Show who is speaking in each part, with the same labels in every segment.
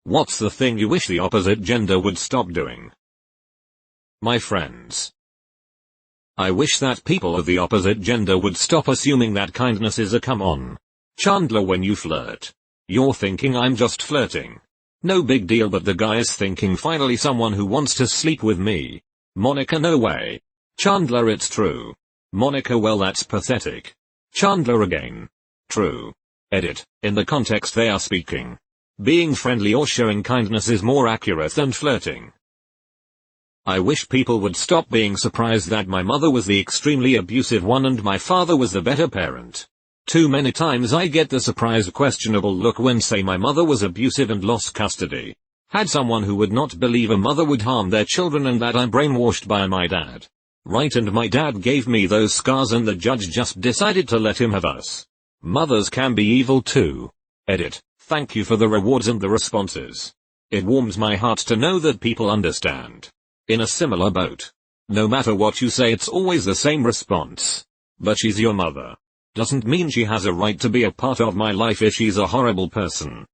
Speaker 1: What's the thing you wish the opposite gender would stop doing? My friends. I wish that people of the opposite gender would stop assuming that kindness is a come on. Chandler, when you flirt, you're thinking I'm just flirting. No big deal, but the guy is thinking finally someone who wants to sleep with me. Monica, no way. Chandler, it's true. Monica, well that's pathetic. Chandler again. True. Edit. In the context they are speaking. Being friendly or showing kindness is more accurate than flirting. I wish people would stop being surprised that my mother was the extremely abusive one and my father was the better parent. Too many times I get the surprised questionable look when say my mother was abusive and lost custody. Had someone who would not believe a mother would harm their children and that I'm brainwashed by my dad. Right, and my dad gave me those scars and the judge just decided to let him have us. Mothers can be evil too. Edit. Thank you for the rewards and the responses. It warms my heart to know that people understand. In a similar boat. No matter what you say, it's always the same response. But she's your mother. Doesn't mean she has a right to be a part of my life if she's a horrible person.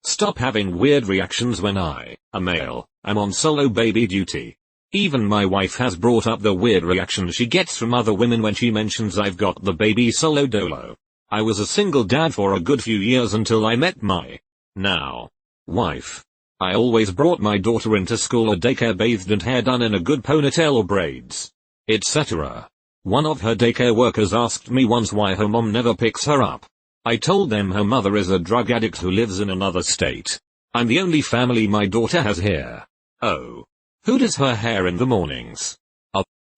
Speaker 1: Stop having weird reactions when I, a male, am on solo baby duty. Even my wife has brought up the weird reaction she gets from other women when she mentions I've got the baby solo dolo. I was a single dad for a good few years until I met my now wife. I always brought my daughter into school or daycare bathed and hair done in a good ponytail or braids, etc. One of her daycare workers asked me once why her mom never picks her up. I told them her mother is a drug addict who lives in another state. I'm the only family my daughter has here. Oh. Who does her hair in the mornings?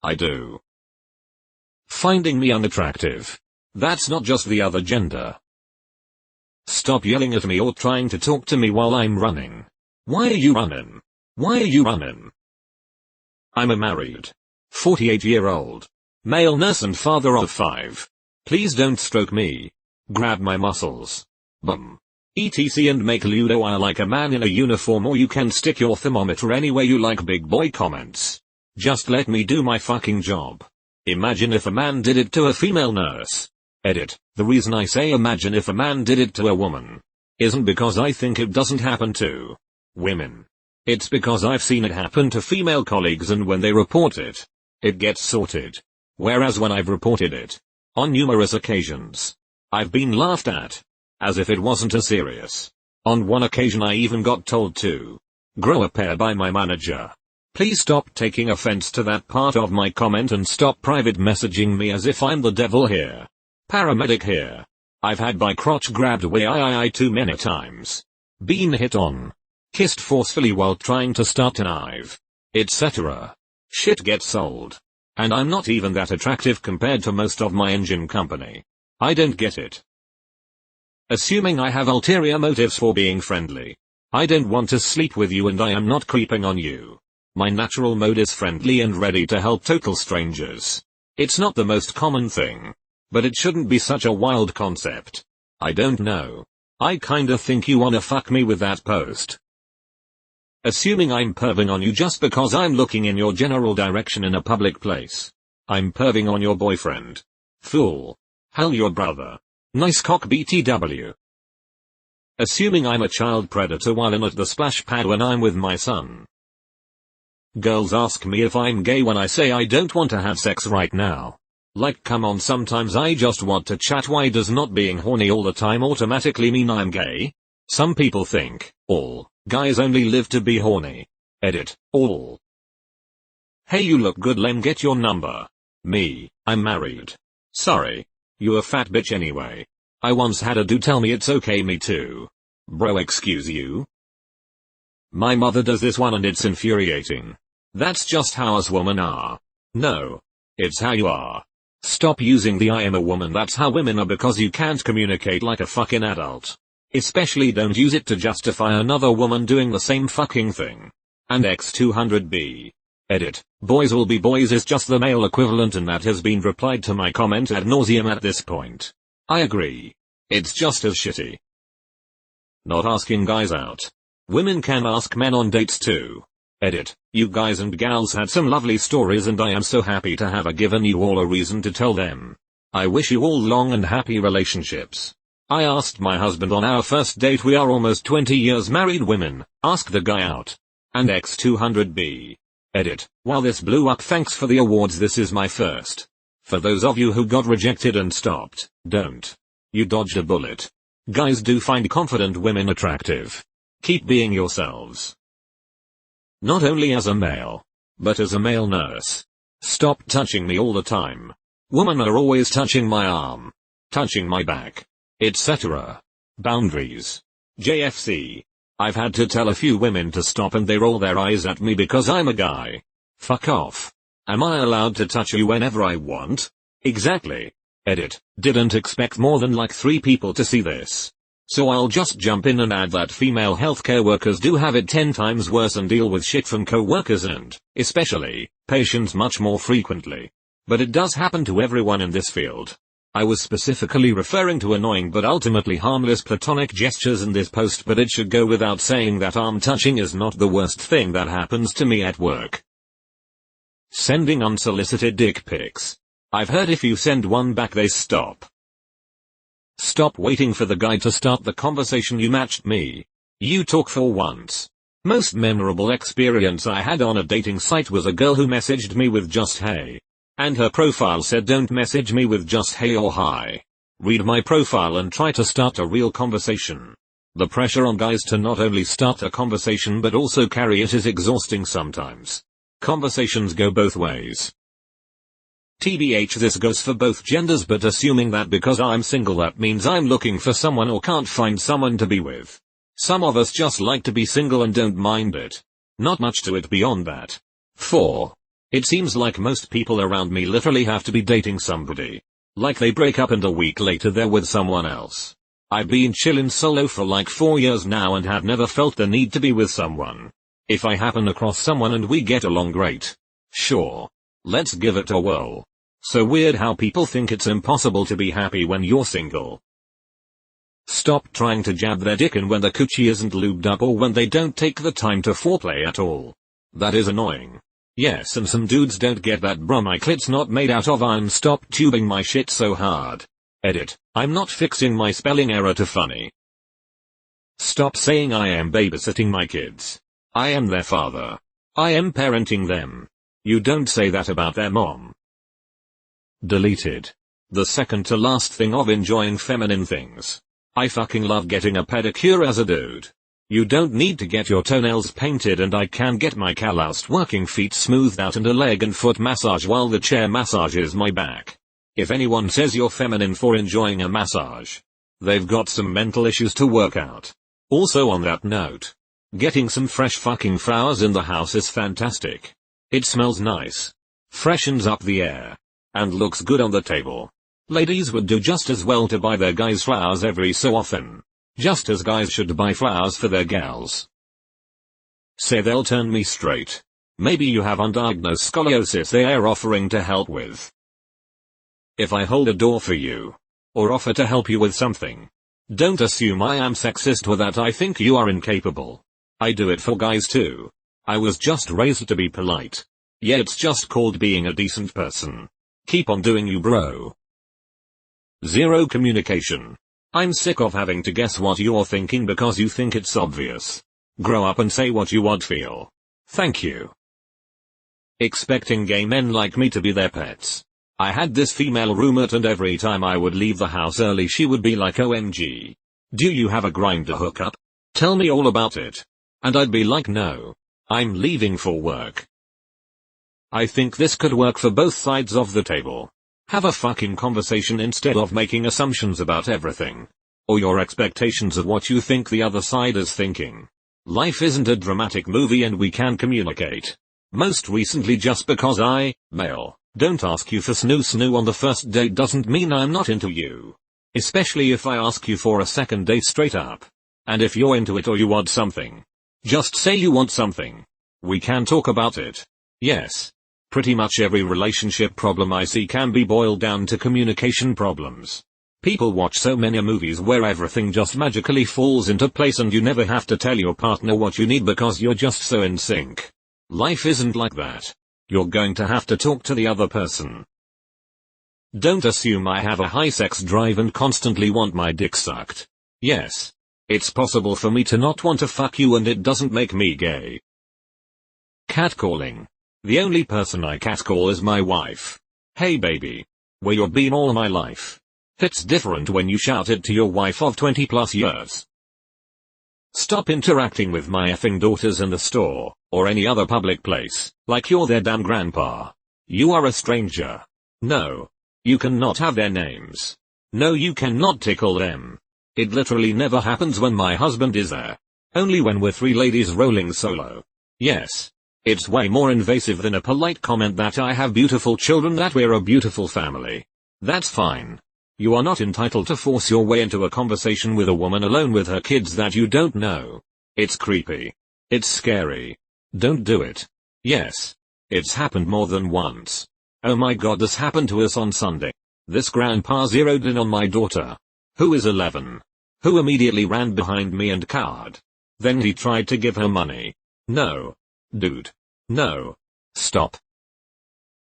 Speaker 1: I do. Finding me unattractive. That's not just the other gender. Stop yelling at me or trying to talk to me while I'm running. Why are you running? Why are you running? I'm a married, 48-year-old, male nurse and father of 5. Please don't stroke me. Grab my muscles. Bum. etc. and make Ludo I like a man in a uniform, or you can stick your thermometer anywhere you like. Big boy comments. Just let me do my fucking job. Imagine if a man did it to a female nurse. Edit. The reason I say imagine if a man did it to a woman isn't because I think it doesn't happen to women. It's because I've seen it happen to female colleagues, and when they report it, it gets sorted. Whereas when I've reported it, on numerous occasions, I've been laughed at, as if it wasn't as serious. On one occasion I even got told to grow a pair by my manager. Please stop taking offense to that part of my comment and stop private messaging me as if I'm the devil here. Paramedic here. I've had my crotch grabbed way too many times. Been hit on. Kissed forcefully while trying to start a knife. Etc. Shit gets sold. And I'm not even that attractive compared to most of my engine company. I don't get it. Assuming I have ulterior motives for being friendly. I don't want to sleep with you and I am not creeping on you. My natural mode is friendly and ready to help total strangers. It's not the most common thing. But it shouldn't be such a wild concept. I don't know. I kinda think you wanna fuck me with that post. Assuming I'm perving on you just because I'm looking in your general direction in a public place. I'm perving on your boyfriend. Fool. Hell, your brother. Nice cock BTW. Assuming I'm a child predator while in at the splash pad when I'm with my son. Girls ask me if I'm gay when I say I don't want to have sex right now. Like, come on, sometimes I just want to chat. Why does not being horny all the time automatically mean I'm gay? Some people think all guys only live to be horny. Edit. All. Hey, you look good, lame, get your number. Me, I'm married. Sorry. You a fat bitch anyway. I once had a dude tell me it's okay, me too. Bro, excuse you? My mother does this one and it's infuriating. That's just how us women are. No. It's how you are. Stop using the I am a woman, that's how women are, because you can't communicate like a fucking adult. Especially don't use it to justify another woman doing the same fucking thing. And X200B. Edit. Boys will be boys is just the male equivalent, and that has been replied to my comment ad nauseum at this point. I agree. It's just as shitty. Not asking guys out. Women can ask men on dates too. Edit. You guys and gals had some lovely stories and I am so happy to have given you all a reason to tell them. I wish you all long and happy relationships. I asked my husband on our first date, we are almost 20 years married women, ask the guy out. And X200B. Edit. While this blew up, thanks for the awards, this is my first. For those of you who got rejected and stopped, don't. You dodged a bullet. Guys do find confident women attractive. Keep being yourselves. Not only as a male, but as a male nurse. Stop touching me all the time. Women are always touching my arm, touching my back, etc. Boundaries. JFC. I've had to tell a few women to stop and they roll their eyes at me because I'm a guy. Fuck off. Am I allowed to touch you whenever I want? Exactly. Edit. Didn't expect more than like 3 people to see this. So I'll just jump in and add that female healthcare workers do have it 10 times worse and deal with shit from co-workers and, especially, patients much more frequently. But it does happen to everyone in this field. I was specifically referring to annoying but ultimately harmless platonic gestures in this post, but it should go without saying that arm touching is not the worst thing that happens to me at work. Sending unsolicited dick pics. I've heard if you send one back they stop. Stop waiting for the guy to start the conversation, you matched me. You talk for once. Most memorable experience I had on a dating site was a girl who messaged me with just hey. And her profile said don't message me with just hey or hi. Read my profile and try to start a real conversation. The pressure on guys to not only start a conversation but also carry it is exhausting sometimes. Conversations go both ways. TBH, this goes for both genders, but assuming that because I'm single that means I'm looking for someone or can't find someone to be with. Some of us just like to be single and don't mind it. Not much to it beyond that. 4. It seems like most people around me literally have to be dating somebody. Like they break up and a week later they're with someone else. I've been chillin' solo for like 4 years now and have never felt the need to be with someone. If I happen across someone and we get along, great. Sure. Let's give it a whirl. So weird how people think it's impossible to be happy when you're single. Stop trying to jab their dick in when the coochie isn't lubed up or when they don't take the time to foreplay at all. That is annoying. Yes, and some dudes don't get that, bruh, my clit's not made out of iron, stop tubing my shit so hard. Edit. I'm not fixing my spelling error to funny. Stop saying I am babysitting my kids. I am their father. I am parenting them. You don't say that about their mom. Deleted. The second to last thing of enjoying feminine things. I fucking love getting a pedicure as a dude. You don't need to get your toenails painted and I can get my calloused working feet smoothed out and a leg and foot massage while the chair massages my back. If anyone says you're feminine for enjoying a massage, they've got some mental issues to work out. Also on that note, getting some fresh fucking flowers in the house is fantastic. It smells nice, freshens up the air, and looks good on the table. Ladies would do just as well to buy their guys flowers every so often. Just as guys should buy flowers for their gals. Say they'll turn me straight. Maybe you have undiagnosed scoliosis they are offering to help with. If I hold a door for you, or offer to help you with something, don't assume I am sexist or that I think you are incapable. I do it for guys too. I was just raised to be polite. Yeah, it's just called being a decent person. Keep on doing you, bro. 0 communication. I'm sick of having to guess what you're thinking because you think it's obvious. Grow up and say what you would feel. Thank you. Expecting gay men like me to be their pets. I had this female roommate and every time I would leave the house early she would be like, OMG. Do you have a Grindr hookup? Tell me all about it. And I'd be like, no. I'm leaving for work. I think this could work for both sides of the table. Have a fucking conversation instead of making assumptions about everything. Or your expectations of what you think the other side is thinking. Life isn't a dramatic movie and we can communicate. Most recently, just because I, male, don't ask you for snoo on the first date doesn't mean I'm not into you. Especially if I ask you for a second date straight up. And if you're into it or you want something, just say you want something. We can talk about it. Yes. Pretty much every relationship problem I see can be boiled down to communication problems. People watch so many movies where everything just magically falls into place and you never have to tell your partner what you need because you're just so in sync. Life isn't like that. You're going to have to talk to the other person. Don't assume I have a high sex drive and constantly want my dick sucked. Yes. It's possible for me to not want to fuck you and it doesn't make me gay. Catcalling. The only person I catcall is my wife. Hey baby. Where you been all my life? It's different when you shout it to your wife of 20 plus years. Stop interacting with my effing daughters in the store, or any other public place, like you're their damn grandpa. You are a stranger. No. You cannot have their names. No, you cannot tickle them. It literally never happens when my husband is there. Only when we're three ladies rolling solo. Yes. It's way more invasive than a polite comment that I have beautiful children, that we're a beautiful family. That's fine. You are not entitled to force your way into a conversation with a woman alone with her kids that you don't know. It's creepy. It's scary. Don't do it. Yes. It's happened more than once. Oh my god, this happened to us on Sunday. This grandpa zeroed in on my daughter, who is 11, who immediately ran behind me and cowered. Then he tried to give her money. No. Dude. No. Stop.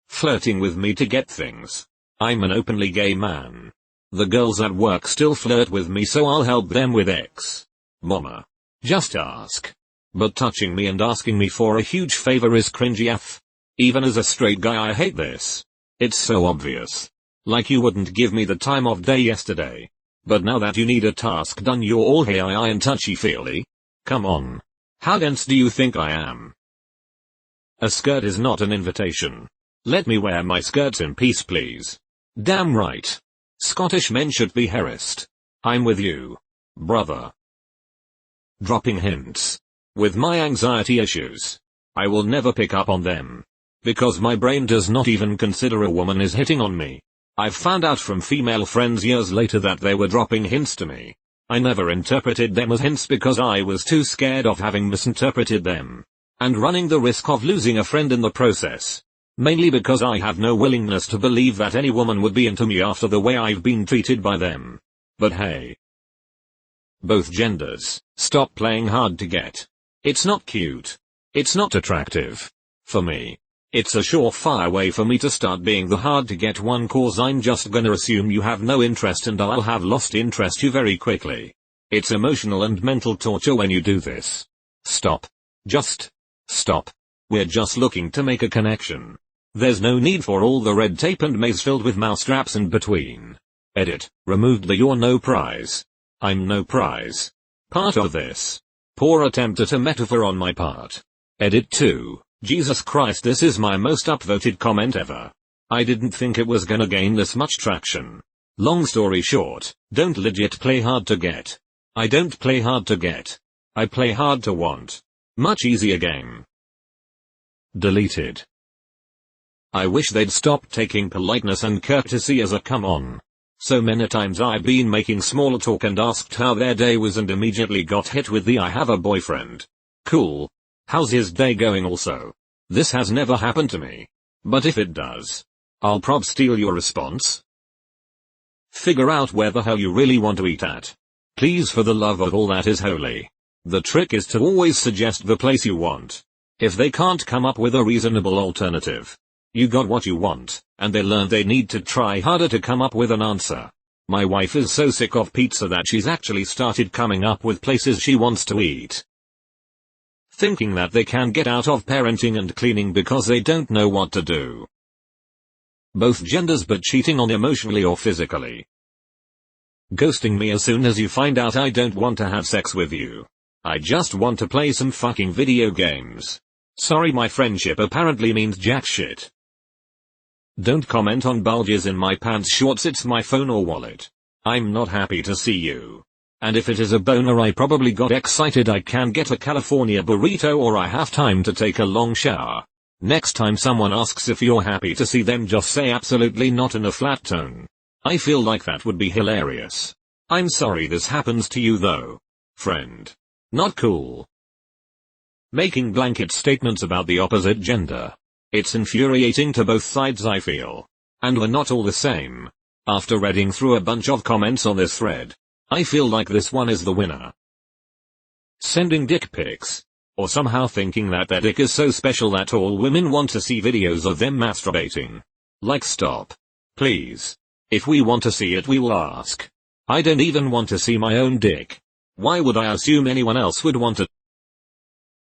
Speaker 1: Flirting with me to get things. I'm an openly gay man. The girls at work still flirt with me, so I'll help them with X. Mama. Just ask. But touching me and asking me for a huge favor is cringy AF. Even as a straight guy I hate this. It's so obvious. Like you wouldn't give me the time of day yesterday. But now that you need a task done you're all hey and touchy-feely? Come on. How dense do you think I am? A skirt is not an invitation. Let me wear my skirts in peace please. Damn right. Scottish men should be harassed. I'm with you. Brother. Dropping hints. With my anxiety issues, I will never pick up on them. Because my brain does not even consider a woman is hitting on me. I've found out from female friends years later that they were dropping hints to me. I never interpreted them as hints because I was too scared of having misinterpreted them. And running the risk of losing a friend in the process. Mainly because I have no willingness to believe that any woman would be into me after the way I've been treated by them. But hey. Both genders, stop playing hard to get. It's not cute. It's not attractive. For me. It's a surefire way for me to start being the hard to get one, cause I'm just gonna assume you have no interest and I'll have lost interest you very quickly. It's emotional and mental torture when you do this. Stop. Just. Stop. We're just looking to make a connection. There's no need for all the red tape and maze filled with mousetraps in between. Edit. Removed the "you're no prize. I'm no prize" part of this. Poor attempt at a metaphor on my part. Edit 2. Jesus Christ, this is my most upvoted comment ever. I didn't think it was gonna gain this much traction. Long story short, don't legit play hard to get. I don't play hard to get. I play hard to want. Much easier game. Deleted. I wish they'd stop taking politeness and courtesy as a come on. So many times I've been making small talk and asked how their day was and immediately got hit with the "I have a boyfriend." Cool. How's his day going also? This has never happened to me. But if it does, I'll prob steal your response. Figure out where the hell you really want to eat at. Please, for the love of all that is holy. The trick is to always suggest the place you want. If they can't come up with a reasonable alternative, you got what you want, and they learn they need to try harder to come up with an answer. My wife is so sick of pizza that she's actually started coming up with places she wants to eat. Thinking that they can get out of parenting and cleaning because they don't know what to do. Both genders, but cheating on emotionally or physically. Ghosting me as soon as you find out I don't want to have sex with you. I just want to play some fucking video games. Sorry, my friendship apparently means jack shit. Don't comment on bulges in my pants shorts, it's my phone or wallet. I'm not happy to see you. And if it is a boner, I probably got excited I can get a California burrito or I have time to take a long shower. Next time someone asks if you're happy to see them, just say absolutely not in a flat tone. I feel like that would be hilarious. I'm sorry this happens to you though. Friend. Not cool. Making blanket statements about the opposite gender. It's infuriating to both sides, I feel. And we're not all the same. After reading through a bunch of comments on this thread, I feel like this one is the winner. Sending dick pics. Or somehow thinking that their dick is so special that all women want to see videos of them masturbating. Like, stop. Please. If we want to see it we will ask. I don't even want to see my own dick. Why would I assume anyone else would want it?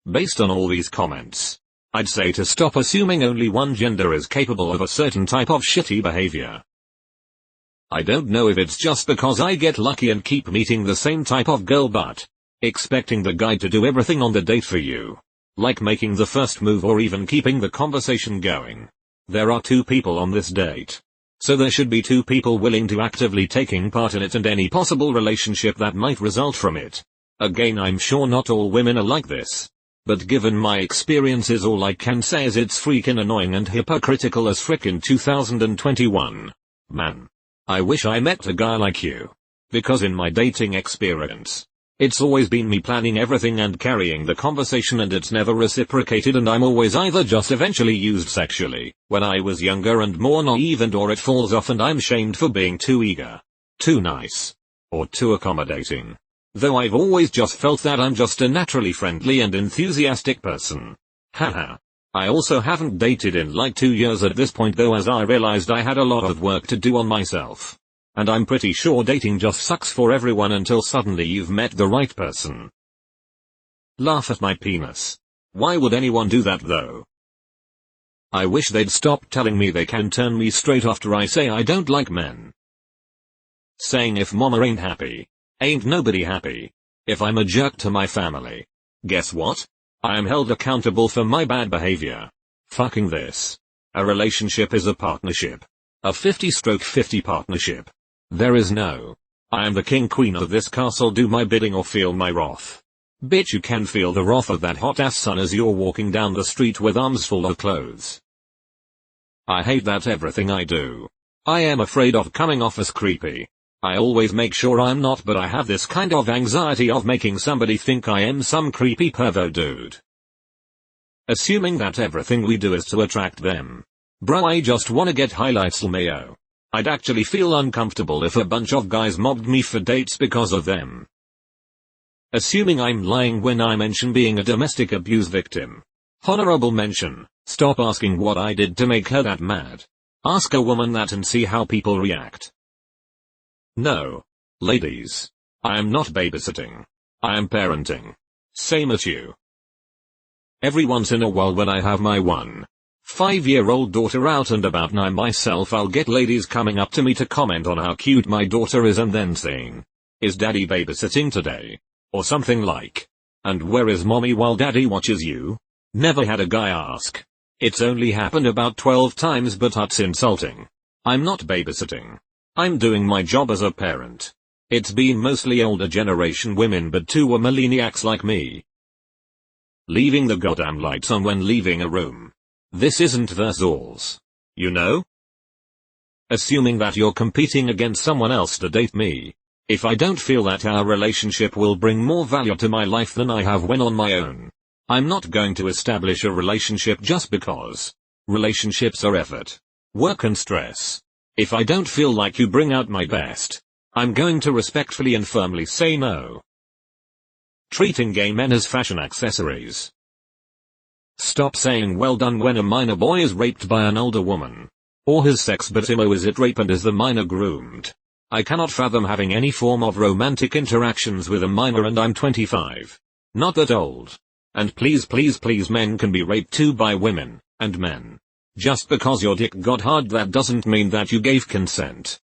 Speaker 1: Based on all these comments, I'd say to stop assuming only one gender is capable of a certain type of shitty behavior. I don't know if it's just because I get lucky and keep meeting the same type of girl, but expecting the guy to do everything on the date for you, like making the first move or even keeping the conversation going. There are 2 people on this date. So there should be 2 people willing to actively taking part in it and any possible relationship that might result from it. Again, I'm sure not all women are like this. But given my experiences, all I can say is it's freaking annoying and hypocritical as frick in 2021. Man. I wish I met a guy like you. Because in my dating experience, it's always been me planning everything and carrying the conversation, and it's never reciprocated, and I'm always either just eventually used sexually when I was younger and more naive, and or it falls off and I'm shamed for being too eager, too nice, or too accommodating. Though I've always just felt that I'm just a naturally friendly and enthusiastic person. Haha. I also haven't dated in like 2 years at this point though, as I realized I had a lot of work to do on myself. And I'm pretty sure dating just sucks for everyone until suddenly you've met the right person. Laugh at my penis. Why would anyone do that though? I wish they'd stop telling me they can turn me straight after I say I don't like men. Saying if mama ain't happy, ain't nobody happy. If I'm a jerk to my family, guess what? I am held accountable for my bad behavior. Fucking this. A relationship is a partnership. A 50/50 partnership. There is no, I am the king queen of this castle, do my bidding or feel my wrath. Bitch, you can feel the wrath of that hot ass sun as you're walking down the street with arms full of clothes. I hate that everything I do. I am afraid of coming off as creepy. I always make sure I'm not, but I have this kind of anxiety of making somebody think I am some creepy pervo dude. Assuming that everything we do is to attract them. Bro, I just wanna get highlights LMAO. I'd actually feel uncomfortable if a bunch of guys mobbed me for dates because of them. Assuming I'm lying when I mention being a domestic abuse victim. Honorable mention, stop asking what I did to make her that mad. Ask a woman that and see how people react. No. Ladies. I am not babysitting. I am parenting. Same as you. Every once in a while when I have my 1-5-year-old daughter out and about and I myself, I'll get ladies coming up to me to comment on how cute my daughter is and then saying, "Is daddy babysitting today?" Or something like, "And where is mommy while daddy watches you?" Never had a guy ask. It's only happened about 12 times, but that's insulting. I'm not babysitting. I'm doing my job as a parent. It's been mostly older generation women, but 2 were millennials like me. Leaving the goddamn lights on when leaving a room. This isn't Versailles. You know? Assuming that you're competing against someone else to date me. If I don't feel that our relationship will bring more value to my life than I have when on my own, I'm not going to establish a relationship just because. Relationships are effort, work and stress. If I don't feel like you bring out my best, I'm going to respectfully and firmly say no. Treating gay men as fashion accessories. Stop saying well done when a minor boy is raped by an older woman. Or his sex, but imo is it rape and is the minor groomed? I cannot fathom having any form of romantic interactions with a minor, and I'm 25. Not that old. And please men can be raped too by women, and men. Just because your dick got hard, that doesn't mean that you gave consent.